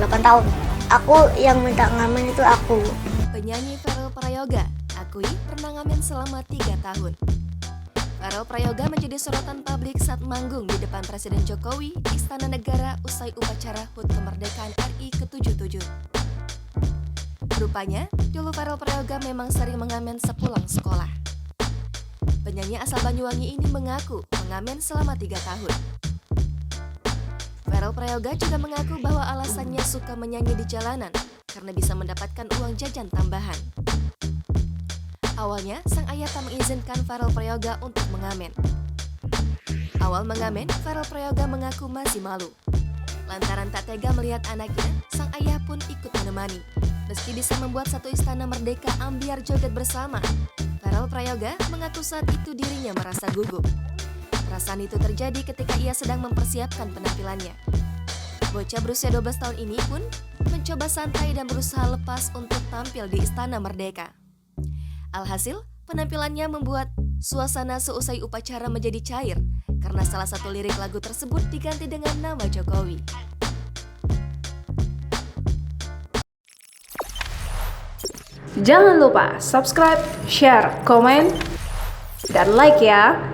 8 tahun. Aku yang minta ngamen itu aku. Penyanyi Verrell Prayoga akui pernah ngamen selama 3 tahun. Verrell Prayoga menjadi sorotan publik saat manggung di depan Presiden Jokowi di Istana Negara usai upacara HUT Kemerdekaan RI ke-77. Rupanya, dulu Verrell Prayoga memang sering mengamen sepulang sekolah. Penyanyi asal Banyuwangi ini mengaku mengamen selama 3 tahun. Verrell Prayoga juga mengaku bahwa alasannya suka menyanyi di jalanan karena bisa mendapatkan uang jajan tambahan. Awalnya, sang ayah tak mengizinkan Verrell Prayoga untuk mengamen. Awal mengamen, Verrell Prayoga mengaku masih malu. Lantaran tak tega melihat anaknya, sang ayah pun ikut menemani. Meski bisa membuat satu istana merdeka ambiar joget bersama, Verrell Prayoga mengaku saat itu dirinya merasa gugup. Perasaan itu terjadi ketika ia sedang mempersiapkan penampilannya. Bocah berusia 12 tahun ini pun mencoba santai dan berusaha lepas untuk tampil di Istana Merdeka. Alhasil, penampilannya membuat suasana seusai upacara menjadi cair karena salah satu lirik lagu tersebut diganti dengan nama Jokowi. Jangan lupa subscribe, share, komen, dan like ya!